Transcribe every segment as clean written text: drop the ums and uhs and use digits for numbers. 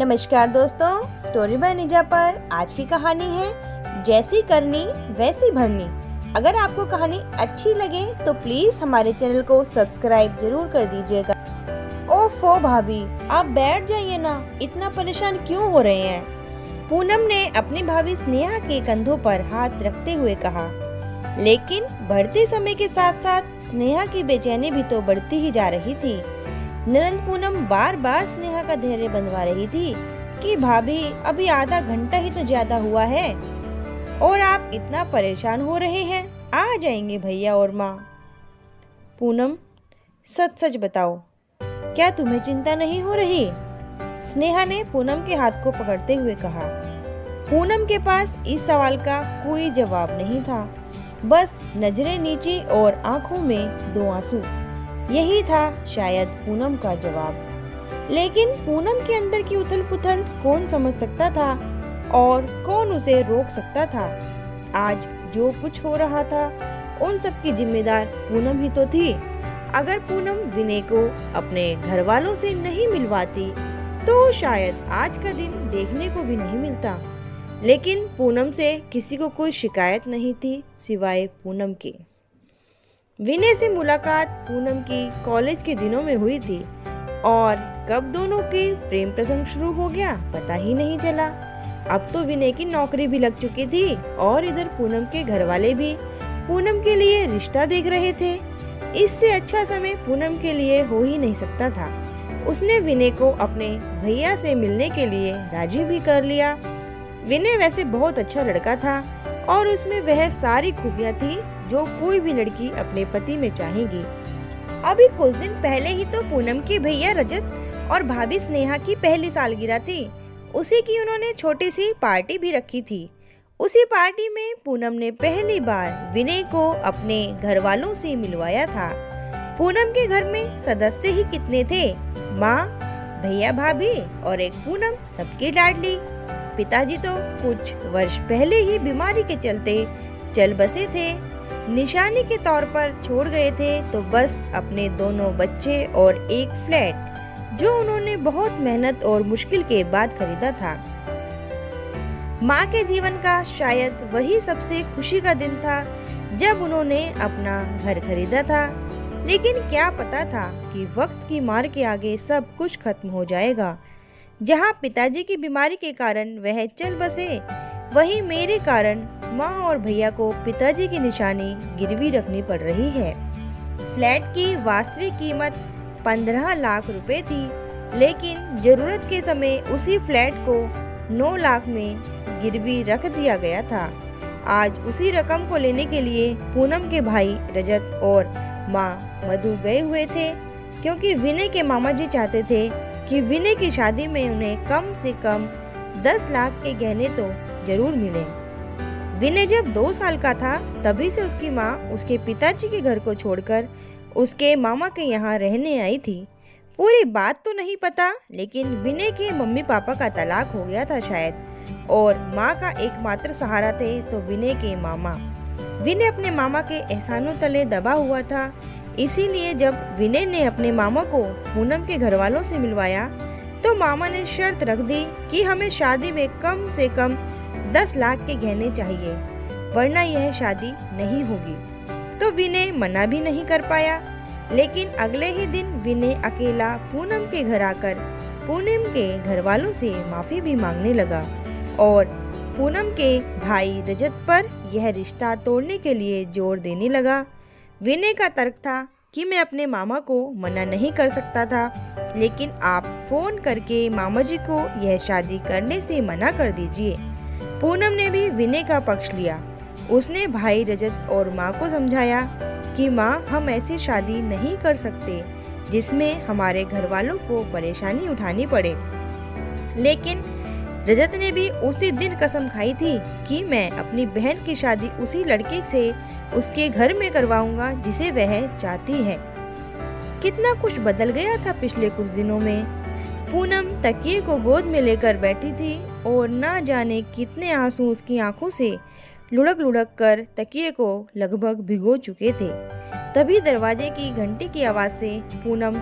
नमस्कार दोस्तों, story by निजा पर आज की कहानी है जैसी करनी वैसी भरनी। अगर आपको कहानी अच्छी लगे तो प्लीज हमारे चैनल को सब्सक्राइब जरूर कर दीजिएगा। ओफो भाभी, आप बैठ जाइए ना, इतना परेशान क्यों हो रहे हैं? पूनम ने अपनी भाभी स्नेहा के कंधों पर हाथ रखते हुए कहा। लेकिन बढ़ते समय के साथ साथ स्नेहा की बेचैनी भी तो बढ़ती ही जा रही थी। ननद पूनम बार बार स्नेहा का धैर्य बंधवा रही थी कि भाभी अभी आधा घंटा ही तो ज्यादा हुआ है और आप इतना परेशान हो रहे हैं, आ जाएंगे भैया और माँ। पूनम, सच सच बताओ, क्या तुम्हें चिंता नहीं हो रही? स्नेहा ने पूनम के हाथ को पकड़ते हुए कहा। पूनम के पास इस सवाल का कोई जवाब नहीं था, बस नजरें नीची और आंखों में दो आंसू। यही था शायद पूनम का जवाब। लेकिन पूनम के अंदर की उथल पुथल कौन समझ सकता था और कौन उसे रोक सकता था? आज जो कुछ हो रहा था उन सब की जिम्मेदार पूनम ही तो थी। अगर पूनम विनय को अपने घर वालों से नहीं मिलवाती तो शायद आज का दिन देखने को भी नहीं मिलता। लेकिन पूनम से किसी को कोई शिकायत नहीं थी सिवाय पूनम के। विनय से मुलाकात पूनम की कॉलेज के दिनों में हुई थी और कब दोनों के प्रेम प्रसंग शुरू हो गया पता ही नहीं चला। अब तो विनय की नौकरी भी लग चुकी थी और इधर पूनम के घर वाले भी पूनम के लिए रिश्ता देख रहे थे। इससे अच्छा समय पूनम के लिए हो ही नहीं सकता था। उसने विनय को अपने भैया से मिलने के लिए राजी भी कर लिया। विनय वैसे बहुत अच्छा लड़का था और उसमें वह सारी खूबियां थी जो कोई भी लड़की अपने पति में चाहेगी। अभी कुछ दिन पहले ही तो पूनम के भैया रजत और भाभी स्नेहा की पहली सालगिरह थी। उसी की उन्होंने छोटी सी पार्टी भी रखी थी। उसी पार्टी में पूनम ने पहली बार विनय को अपने घर वालों से मिलवाया था। पूनम के घर में सदस्य ही कितने थे? माँ, भैया, भाभी और एक पूनम, सबकी लाडली। पिताजी तो कुछ वर्ष पहले ही बीमारी के चलते चल बसे थे। निशानी के तौर पर छोड़ गए थे तो बस अपने दोनों बच्चे और एक फ्लैट जो उन्होंने बहुत मेहनत और मुश्किल के बाद खरीदा था। माँ के जीवन का शायद वही सबसे खुशी का दिन था जब उन्होंने अपना घर खरीदा था। लेकिन क्या पता था कि वक्त की मार के आगे सब कुछ खत्म हो जाएगा। जहाँ पिताजी की बीमारी के कारण वह चल बसे, वहीं मेरे कारण माँ और भैया को पिताजी की निशानी गिरवी रखनी पड़ रही है। फ्लैट की वास्तविक कीमत 15 लाख रुपए थी, लेकिन जरूरत के समय उसी फ्लैट को 9 लाख में गिरवी रख दिया गया था। आज उसी रकम को लेने के लिए पूनम के भाई रजत और माँ मधु गए हुए थे, क्योंकि विनय के मामा जी चाहते थे कि विनय की शादी में उन्हें कम से कम 10 लाख के गहने तो जरूर मिले। विनय जब 2 साल का था तभी से उसकी माँ उसके पिताजी के घर को छोड़कर उसके मामा के यहाँ रहने आई थी। पूरी बात तो नहीं पता, लेकिन विनय के मम्मी पापा का तलाक हो गया था शायद, और माँ का एकमात्र सहारा थे तो विनय के मामा। विनय अपने मामा के एहसानों तले दबा हुआ था। इसीलिए जब विनय ने अपने मामा को पूनम के घर वालों से मिलवाया तो मामा ने शर्त रख दी कि हमें शादी में कम से कम 10 लाख के गहने चाहिए, वरना यह शादी नहीं होगी। तो विनय मना भी नहीं कर पाया। लेकिन अगले ही दिन विनय अकेला पूनम के घर आकर पूनम के घर वालों से माफी भी मांगने लगा और पूनम के भाई रजत पर यह रिश्ता तोड़ने के लिए जोर देने लगा। विनय का तर्क था कि मैं अपने मामा को मना नहीं कर सकता था, लेकिन आप फोन करके मामा जी को यह शादी करने से मना कर दीजिए। पूनम ने भी विनय का पक्ष लिया। उसने भाई रजत और माँ को समझाया कि माँ, हम ऐसी शादी नहीं कर सकते जिसमें हमारे घर वालों को परेशानी उठानी पड़े। लेकिन रजत ने भी उसी दिन कसम खाई थी कि मैं अपनी बहन की शादी उसी लड़के से उसके घर में करवाऊंगा जिसे वह चाहती है। कितना कुछ बदल गया था पिछले कुछ दिनों में। पूनम तकिए को गोद में लेकर बैठी थी और ना जाने कितने आंसू उसकी आंखों से लुढ़क लुढ़क कर तकिए को लगभग भिगो चुके थे। तभी दरवाजे की घंटी की आवाज से पूनम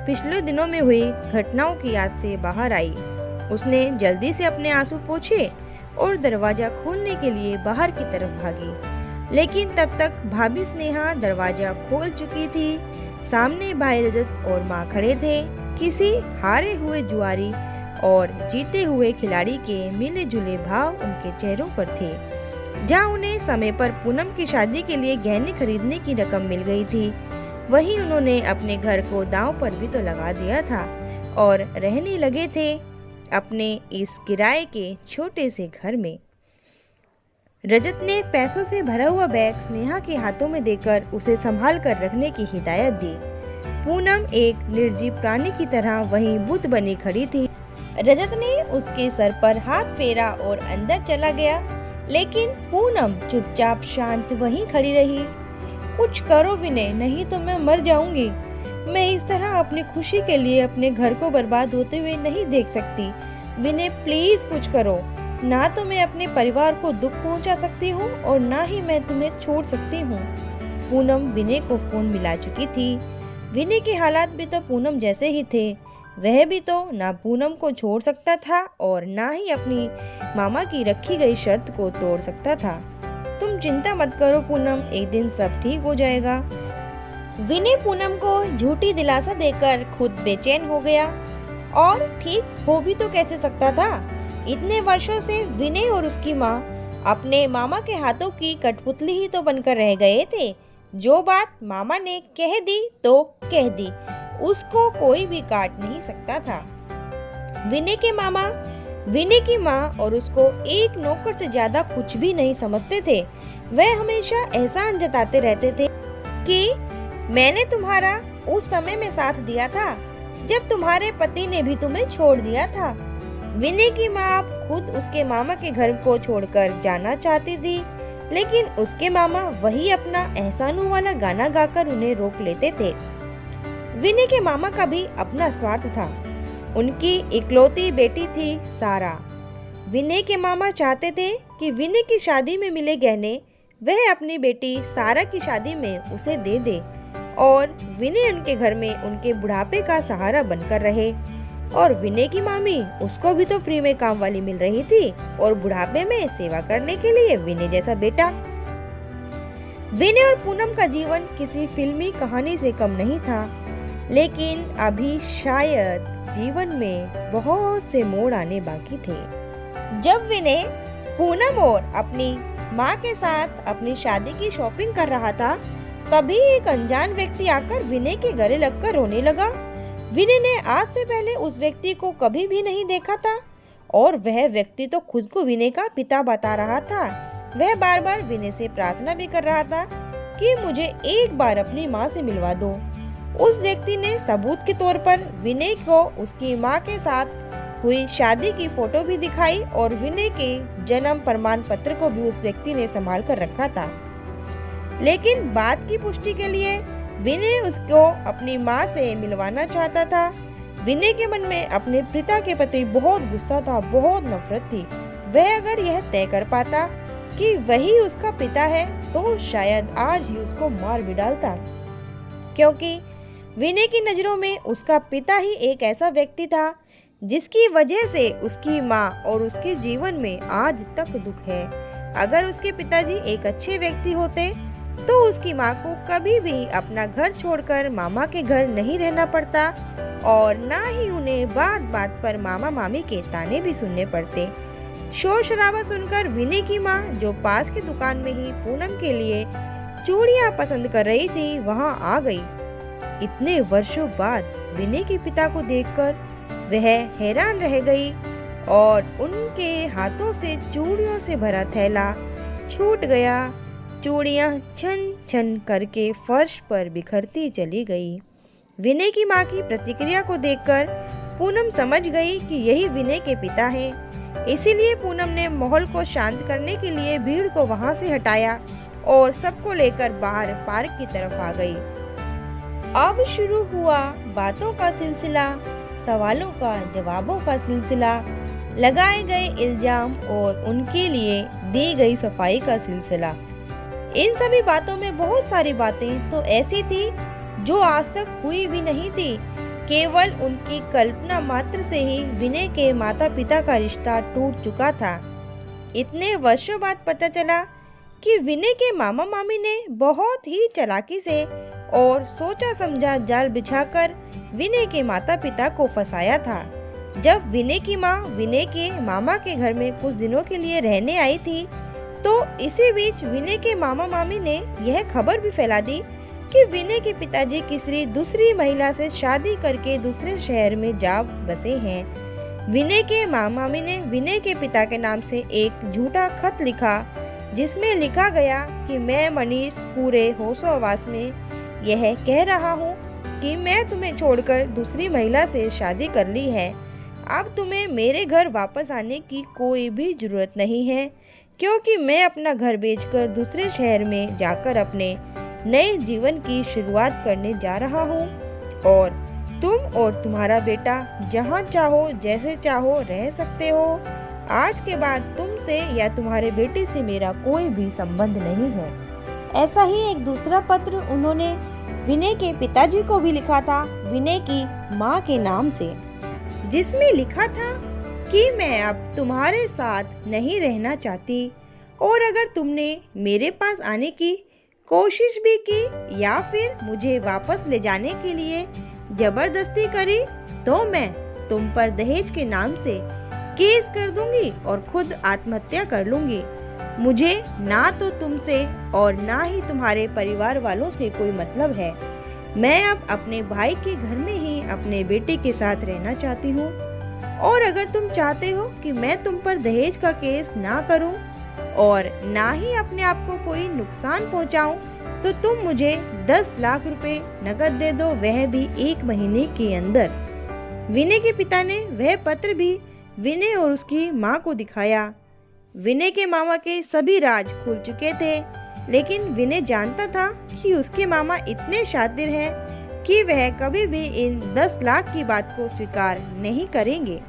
पिछले दिनों में हुई घटनाओं की याद से बाहर आई उसने जल्दी से अपने आंसू पोंछे और दरवाजा खोलने के लिए बाहर की तरफ भागी, लेकिन तब तक भाभी स्नेहा दरवाजा खोल चुकी थी। सामने भाई रजत और माँ खड़े थे। किसी हारे हुए जुआरी और जीते हुए खिलाड़ी के मिले जुले भाव उनके चेहरों पर थे। जहाँ उन्हें समय पर पूनम की शादी के लिए गहने खरीदने की रकम मिल गई थी, वहीं उन्होंने अपने घर को दांव पर भी तो लगा दिया था और रहने लगे थे अपने इस किराए के छोटे से घर में। रजत ने पैसों से भरा हुआ बैग स्नेहा के हाथों में देकर उसे संभाल कर रखने की हिदायत दी। पूनम एक निर्जीव प्राणी की तरह वहीं बुत बनी खड़ी थी। रजत ने उसके सर पर हाथ फेरा और अंदर चला गया, लेकिन पूनम चुपचाप शांत वहीं खड़ी रही। कुछ करो विनय, नहीं तो मैं मर जाऊंगी। मैं इस तरह अपनी खुशी के लिए अपने घर को बर्बाद होते हुए नहीं देख सकती। विनय प्लीज कुछ करो, ना तो मैं अपने परिवार को दुख पहुंचा सकती हूँ और ना ही मैं तुम्हें छोड़ सकती हूँ। पूनम विनय को फोन मिला चुकी थी। विनय के हालात भी तो पूनम जैसे ही थे। वह भी तो ना पूनम को छोड़ सकता था और ना ही अपनी मामा की रखी गई शर्त को तोड़ सकता था। तुम चिंता मत करो पूनम, एक दिन सब ठीक हो जाएगा। विनय पूनम को झूठी दिलासा देकर खुद बेचैन हो गया, और ठीक हो भी तो कैसे सकता था। इतने वर्षों से विनय और उसकी माँ अपने मामा के हाथों की कठपुतली ही तो बनकर रह गए थे। जो बात मामा ने कह दी तो कह दी, उसको कोई भी काट नहीं सकता था। विनय के मामा विनय की माँ और उसको एक नौकर से ज्यादा कुछ भी नहीं समझते थे। वह हमेशा एहसान जताते रहते थे कि मैंने तुम्हारा उस समय में साथ दिया था जब तुम्हारे पति ने भी तुम्हें छोड़ दिया था। विनय की माँ खुद उसके मामा के घर को छोड़कर जाना चाहती थी, लेकिन उसके मामा वही अपना एहसानों वाला गाना गाकर उन्हें रोक लेते थे। विनय के मामा का भी अपना स्वार्थ था। उनकी इकलौती बेटी थी सारा। विनय के मामा चाहते थे कि विनय की शादी में मिले गहने वह अपनी बेटी सारा की शादी में उसे दे दे और विनय उनके घर में उनके बुढ़ापे का सहारा बनकर रहे। और विनय की मामी, उसको भी तो फ्री में काम वाली मिल रही थी और बुढ़ापे में सेवा करने के लिए विनय जैसा बेटा। विनय और पूनम का जीवन किसी फिल्मी कहानी से कम नहीं था, लेकिन अभी शायद जीवन में बहुत से मोड़ आने बाकी थे। जब विनय पूनम और अपनी माँ के साथ अपनी शादी की शॉपिंग कर रहा था, तभी एक अनजान व्यक्ति आकर विनय के गले लगकर रोने लगा। विनय ने आज से पहले उस व्यक्ति को कभी भी नहीं देखा था और वह व्यक्ति तो खुद को विनय का पिता बता रहा था। वह बार बार विनय से प्रार्थना भी कर रहा था कि मुझे एक बार अपनी माँ से मिलवा दो। उस व्यक्ति ने सबूत के तौर पर विनय को उसकी माँ के साथ हुई शादी की फोटो भी दिखाई और विनय के जन्म प्रमाण पत्र को भी उस व्यक्ति ने संभाल कर रखा था। लेकिन बात की पुष्टि के लिए विनय उसको अपनी माँ से मिलवाना चाहता था। विनय के मन में अपने पिता के प्रति बहुत गुस्सा था, बहुत नफरत थी। वह अगर यह तय कर पाता कि वही उसका पिता है तो शायद आज ही उसको मार भी डालता, क्योंकि विनय की नजरों में उसका पिता ही एक ऐसा व्यक्ति था जिसकी वजह से उसकी माँ और उसके जीवन में आज तक दुख है। अगर उसके पिताजी एक अच्छे व्यक्ति होते तो उसकी माँ को कभी भी अपना घर छोड़कर मामा के घर नहीं रहना पड़ता और ना ही उन्हें बात बात पर मामा मामी के ताने भी सुनने पड़ते। शोर शराबा सुनकर विनय की माँ, जो पास की दुकान में ही पूनम के लिए चूड़ियाँ पसंद कर रही थी, वहाँ आ गई। इतने वर्षों बाद विनय के पिता को देखकर वह हैरान रह गई और उनके हाथों से चूड़ियों से भरा थैला छूट गया। चूड़ियाँ छन छन करके फर्श पर बिखरती चली गई। विनय की माँ की प्रतिक्रिया को देखकर पूनम समझ गई कि यही विनय के पिता हैं। इसीलिए पूनम ने माहौल को शांत करने के लिए भीड़ को वहां से हटाया और सबको लेकर बाहर पार्क की तरफ आ गई। अब शुरू हुआ बातों का सिलसिला, सवालों का जवाबों का सिलसिला, लगाए गए इल्जाम और उनके लिए दी गई सफाई का सिलसिला। इन सभी बातों में बहुत सारी बातें तो ऐसी थी जो आज तक हुई भी नहीं थी, केवल उनकी कल्पना मात्र से ही विनय के माता पिता का रिश्ता टूट चुका था। इतने वर्षों बाद पता चला कि विनय के मामा मामी ने बहुत ही चालाकी से और सोचा समझा जाल बिछाकर विनय के माता पिता को फंसाया था। जब विनय की माँ विनय के मामा के घर में कुछ दिनों के लिए रहने आई थी, तो इसी बीच विनय के मामा मामी ने यह खबर भी फैला दी कि विनय के पिताजी किसी दूसरी महिला से शादी करके दूसरे शहर में जा बसे हैं। विनय के मामा मामी ने विनय के पिता के नाम से एक झूठा खत लिखा, जिसमें लिखा गया कि मैं मनीष पूरे होशो हवास में यह कह रहा हूँ कि मैं तुम्हें छोड़कर दूसरी महिला से शादी कर ली है। अब तुम्हें मेरे घर वापस आने की कोई भी जरूरत नहीं है, क्योंकि मैं अपना घर बेचकर दूसरे शहर में जाकर अपने नए जीवन की शुरुआत करने जा रहा हूँ और तुम और तुम्हारा बेटा जहाँ चाहो जैसे चाहो रह सकते हो। आज के बाद तुमसे या तुम्हारे बेटे से मेरा कोई भी संबंध नहीं है। ऐसा ही एक दूसरा पत्र उन्होंने विनय के पिताजी को भी लिखा था, विनय की माँ के नाम से, जिसमें लिखा था कि मैं अब तुम्हारे साथ नहीं रहना चाहती और अगर तुमने मेरे पास आने की कोशिश भी की या फिर मुझे वापस ले जाने के लिए जबरदस्ती करी, तो मैं तुम पर दहेज के नाम से केस कर दूंगी और खुद आत्महत्या कर लूंगी। मुझे ना तो तुमसे और ना ही तुम्हारे परिवार वालों से कोई मतलब है। मैं अब अपने भाई के घर में ही अपने बेटे के साथ रहना चाहती हूँ और अगर तुम चाहते हो कि मैं तुम पर दहेज का केस ना करूं और ना ही अपने आप को कोई नुकसान पहुंचाऊं, तो तुम मुझे 10 लाख रुपए नकद दे दो, वह भी 1 महीने के अंदर। विनय के पिता ने वह पत्र भी विनय और उसकी माँ को दिखाया। विनय के मामा के सभी राज खुल चुके थे, लेकिन विनय जानता था कि उसके मामा इतने शातिर हैं कि वह कभी भी इन 10 लाख की बात को स्वीकार नहीं करेंगे।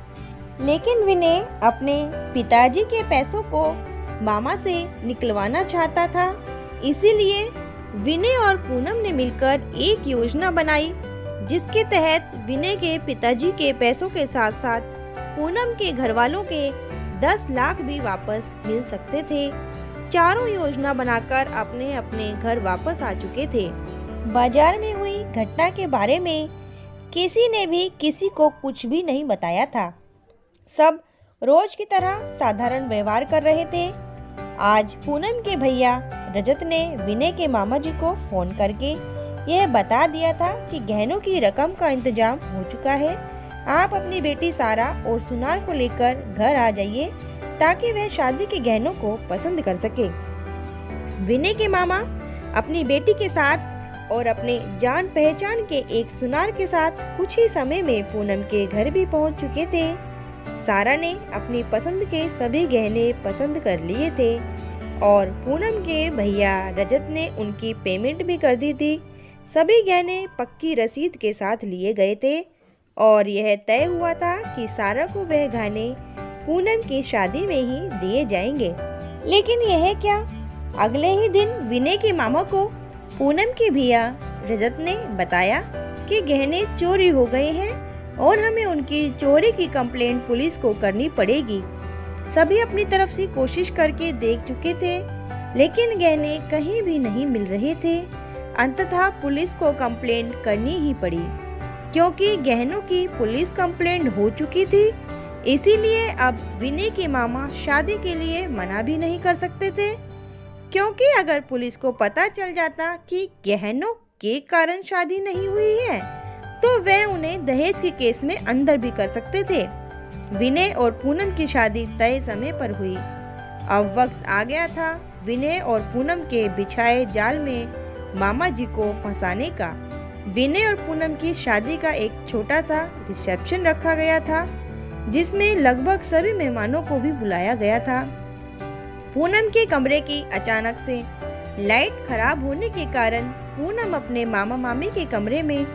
लेकिन विनय अपने पिताजी के पैसों को मामा से निकलवाना चाहता था, इसीलिए विनय और पूनम ने मिलकर एक योजना बनाई, जिसके तहत विनय के पिताजी के पैसों के साथ साथ पूनम के घर वालों के 10 लाख भी वापस मिल सकते थे। चारों योजना बनाकर अपने अपने घर वापस आ चुके थे। बाजार में हुई घटना के बारे में किसी ने भी किसी को कुछ भी नहीं बताया था। सब रोज की तरह साधारण व्यवहार कर रहे थे। आज पूनम के भैया रजत ने विनय के मामा जी को फोन करके यह बता दिया था कि गहनों की रकम का इंतजाम हो चुका है। आप अपनी बेटी सारा और सुनार को लेकर घर आ जाइए ताकि वह शादी के गहनों को पसंद कर सके। विनय के मामा अपनी बेटी के साथ और अपने जान पहचान के एक सुनार के साथ कुछ ही समय में पूनम के घर भी पहुंच चुके थे। सारा ने अपनी पसंद के सभी गहने पसंद कर लिए थे और पूनम के भैया रजत ने उनकी पेमेंट भी कर दी थी। सभी गहने पक्की रसीद के साथ लिए गए थे और यह तय हुआ था कि सारा को वह गहने पूनम की शादी में ही दिए जाएंगे। लेकिन यह क्या, अगले ही दिन विनय के मामा को पूनम के भैया रजत ने बताया कि गहने चोरी हो गए हैं और हमें उनकी चोरी की कंप्लेंट पुलिस को करनी पड़ेगी। सभी अपनी तरफ से कोशिश करके देख चुके थे, लेकिन गहने कहीं भी नहीं मिल रहे थे। अंततः पुलिस को कंप्लेंट करनी ही पड़ी, क्योंकि गहनों की पुलिस कंप्लेंट हो चुकी थी। इसीलिए अब विनय के मामा शादी के लिए मना भी नहीं कर सकते थे, क्योंकि अगर पुलिस को पता चल जाता कि गहनों के कारण शादी नहीं हुई है, तो वह उन्हें दहेज के केस में अंदर भी कर सकते थे। विनय और पूनम की शादी तय समय पर हुई। अब वक्त आ गया था विनय और पूनम के बिछाए जाल में मामा जी को फंसाने का। विनय और पूनम की शादी का एक छोटा सा रिसेप्शन रखा गया था, जिसमें लगभग सभी मेहमानों को भी बुलाया गया था। पूनम के कमरे की अचानक से लाइट खराब होने के कारण पूनम अपने मामा मामी के कमरे में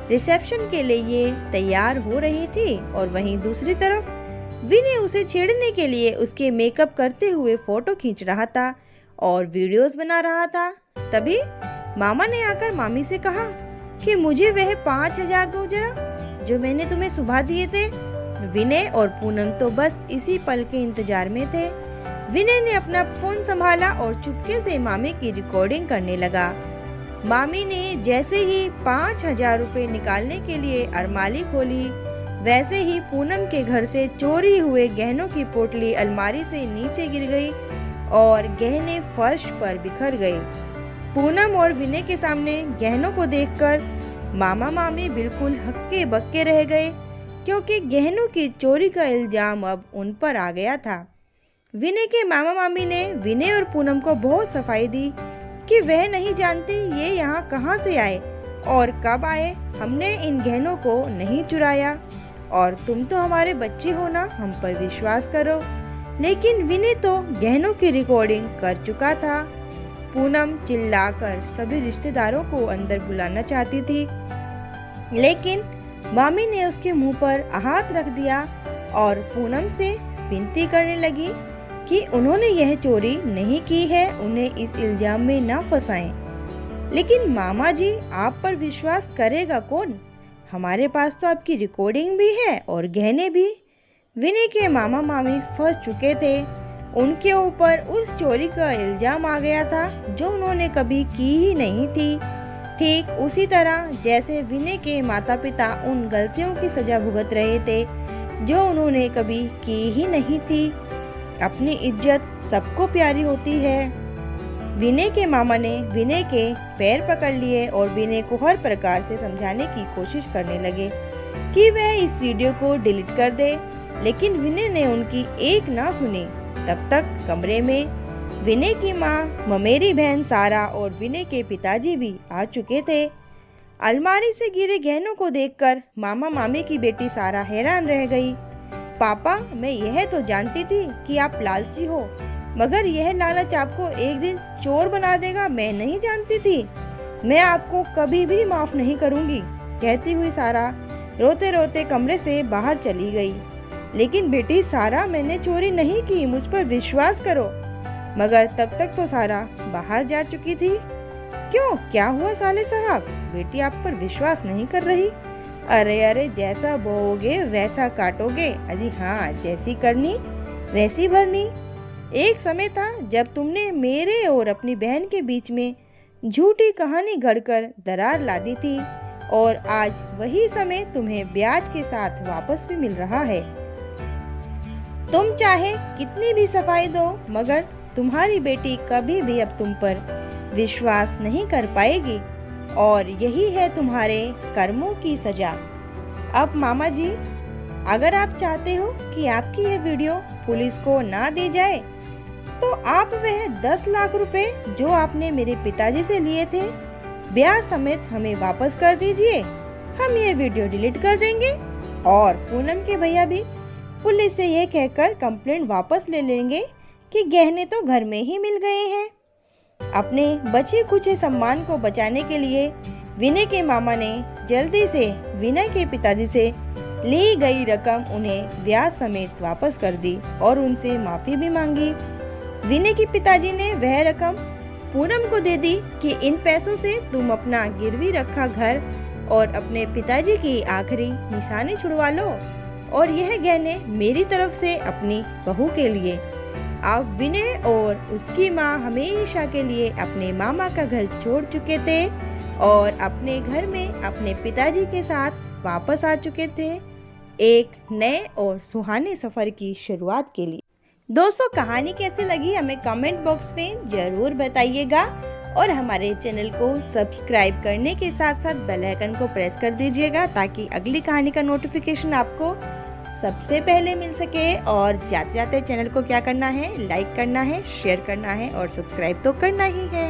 रिसेप्शन के लिए तैयार हो रही थी और वहीं दूसरी तरफ विनय उसे छेड़ने के लिए उसके मेकअप करते हुए फोटो खींच रहा था और वीडियोस बना रहा था। तभी मामा ने आकर मामी से कहा कि मुझे वह 5,000 दो जरा, जो मैंने तुम्हें सुबह दिए थे? विनय और पूनम तो बस इसी पल के इंतजार में थे। विनय ने अपना फोन संभाला और चुपके से मामी की रिकॉर्डिंग करने लगा। मामी ने जैसे ही 5,000 रुपए निकालने के लिए अलमारी खोली, वैसे ही पूनम के घर से चोरी हुए गहनों की पोटली अलमारी से नीचे गिर गई और गहने फर्श पर बिखर गए। पूनम और विनय के सामने गहनों को देखकर मामा मामी बिल्कुल हक्के बक्के रह गए, क्योंकि गहनों की चोरी का इल्जाम अब उन पर आ गया था। विनय के मामा मामी ने विनय और पूनम को बहुत सफाई दी कि वह नहीं जानते ये यहाँ कहाँ से आए और कब आए। हमने इन गहनों को नहीं चुराया और तुम तो हमारे बच्चे हो ना, हम पर विश्वास करो। लेकिन विनय तो गहनों की रिकॉर्डिंग कर चुका था। पूनम चिल्लाकर सभी रिश्तेदारों को अंदर बुलाना चाहती थी, लेकिन मामी ने उसके मुंह पर हाथ रख दिया और पूनम से विनती करने लगी कि उन्होंने यह चोरी नहीं की है, उन्हें इस इल्जाम में ना फंसाएं। लेकिन मामा जी, आप पर विश्वास करेगा कौन? हमारे पास तो आपकी रिकॉर्डिंग भी है और गहने भी। विनय के मामा मामी फंस चुके थे। उनके ऊपर उस चोरी का इल्जाम आ गया था जो उन्होंने कभी की ही नहीं थी। ठीक उसी तरह जैसे विनय के माता पिता उन गलतियों की सजा भुगत रहे थे जो उन्होंने कभी की ही नहीं थी। अपनी इज्जत सबको प्यारी होती है। विनय के मामा ने विनय के पैर पकड़ लिए और विनय को हर प्रकार से समझाने की कोशिश करने लगे कि वह इस वीडियो को डिलीट कर दे, लेकिन विनय ने उनकी एक ना सुनी। तब तक कमरे में विनय की माँ, ममेरी बहन सारा और विनय के पिताजी भी आ चुके थे। अलमारी से गिरे गहनों को देखकर मामा मामी की बेटी सारा हैरान रह गई। पापा, मैं यह तो जानती थी कि आप लालची हो, मगर यह लालच आपको एक दिन चोर बना देगा मैं नहीं जानती थी। मैं आपको कभी भी माफ नहीं करूंगी, कहती हुई सारा रोते रोते कमरे से बाहर चली गई। लेकिन बेटी सारा, मैंने चोरी नहीं की, मुझ पर विश्वास करो। मगर तब तक तो सारा बाहर जा चुकी थी। क्यों, क्या हुआ साले साहब? बेटी आप पर विश्वास नहीं कर रही? अरे अरे, जैसा बोओगे वैसा काटोगे। अजी हाँ, जैसी करनी वैसी भरनी। एक समय था जब तुमने मेरे और अपनी बहन के बीच में झूठी कहानी गढ़कर दरार ला दी थी, और आज वही समय तुम्हें ब्याज के साथ वापस भी मिल रहा है। तुम चाहे कितनी भी सफाई दो, मगर तुम्हारी बेटी कभी भी अब तुम पर विश्वास नहीं कर पाएगी, और यही है तुम्हारे कर्मों की सजा। अब मामा जी, अगर आप चाहते हो कि आपकी यह वीडियो पुलिस को ना दी जाए, तो आप वह 10 लाख रुपए जो आपने मेरे पिताजी से लिए थे ब्याज समेत हमें वापस कर दीजिए। हम ये वीडियो डिलीट कर देंगे और पूनम के भैया भी पुलिस से यह कहकर कंप्लेंट वापस ले लेंगे कि गहने तो घर में ही मिल गए हैं। अपने बचे खुचे सम्मान को बचाने के लिए विनय के मामा ने जल्दी से विनय के पिताजी से ली गई रकम उन्हें ब्याज समेत वापस कर दी और उनसे माफी भी मांगी। विनय के पिताजी ने वह रकम पूनम को दे दी कि इन पैसों से तुम अपना गिरवी रखा घर और अपने पिताजी की आखिरी निशानी छुड़वा लो, और यह गहने मेरी तरफ से अपनी बहू के लिए। अब विनय और उसकी माँ हमेशा के लिए अपने मामा का घर छोड़ चुके थे और अपने घर में अपने पिताजी के साथ वापस आ चुके थे, एक नए और सुहाने सफर की शुरुआत के लिए। दोस्तों, कहानी कैसी लगी हमें कमेंट बॉक्स में जरूर बताइएगा, और हमारे चैनल को सब्सक्राइब करने के साथ साथ बेल आइकन को प्रेस कर दीजिएगा ताकि अगली कहानी का नोटिफिकेशन आपको सबसे पहले मिल सके। और जाते जाते चैनल को क्या करना है, लाइक करना है, शेयर करना है और सब्सक्राइब तो करना ही है।